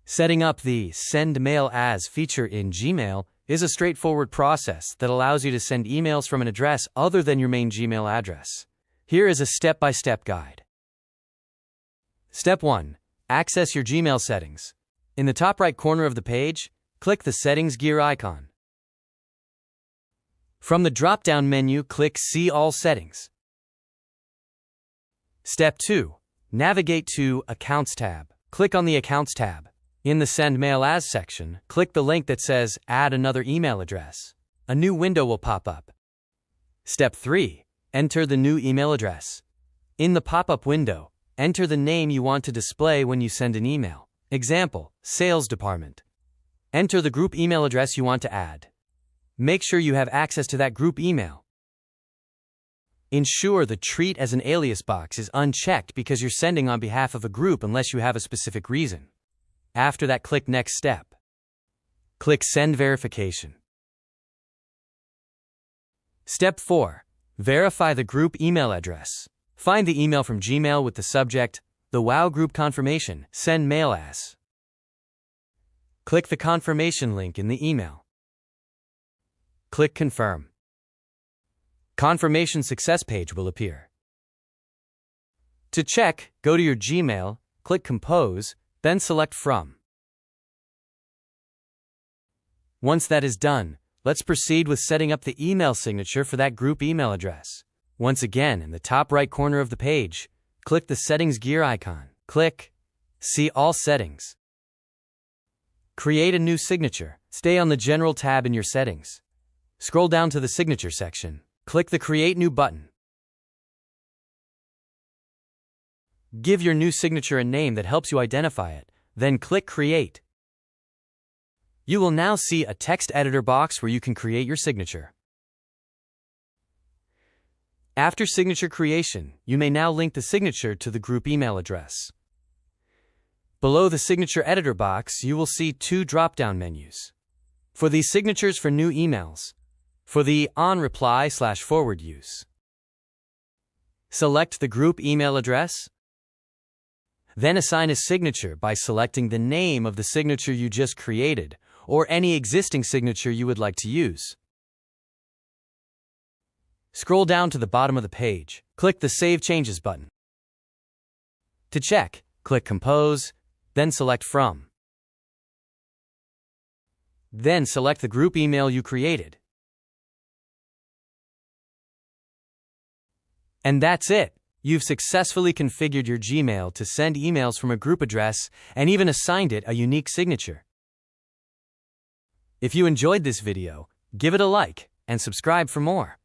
Setting up the Send Mail As feature in Gmail is a straightforward process that allows you to send emails from an address other than your main Gmail address. Here is a step-by-step guide. Step 1. Access your Gmail settings. In the top right corner of the page, click the Settings gear icon. From the drop-down menu, click See All Settings. Step 2. Navigate to Accounts tab. Click on the Accounts tab. In the Send Mail As section, click the link that says Add another email address. A new window will pop up. Step 3. Enter the new email address. In the pop-up window, enter the name you want to display when you send an email. Example, Sales Department. Enter the group email address you want to add. Make sure you have access to that group email. Ensure the Treat as an Alias box is unchecked because you're sending on behalf of a group unless you have a specific reason. After that, click Next Step. Click Send Verification. Step 4. Verify the group email address. Find the email from Gmail with the subject, The WOW Group Confirmation, Send Mail As. Click the confirmation link in the email. Click Confirm. Confirmation success page will appear. To check, go to your Gmail, click Compose, then select From. Once that is done, let's proceed with setting up the email signature for that group email address. Once again, in the top right corner of the page, click the Settings gear icon. Click See All Settings. Create a new signature. Stay on the General tab in your settings. Scroll down to the Signature section. Click the Create New button. Give your new signature a name that helps you identify it, then click Create. You will now see a text editor box where you can create your signature. After signature creation, you may now link the signature to the group email address. Below the signature editor box, you will see two drop-down menus. For the signatures for new emails, for the on-reply/forward use, select the group email address. Then assign a signature by selecting the name of the signature you just created or any existing signature you would like to use. Scroll down to the bottom of the page. Click the Save Changes button. To check, click Compose, then select From. Then select the group email you created. And that's it. You've successfully configured your Gmail to send emails from a group address and even assigned it a unique signature. If you enjoyed this video, give it a like and subscribe for more.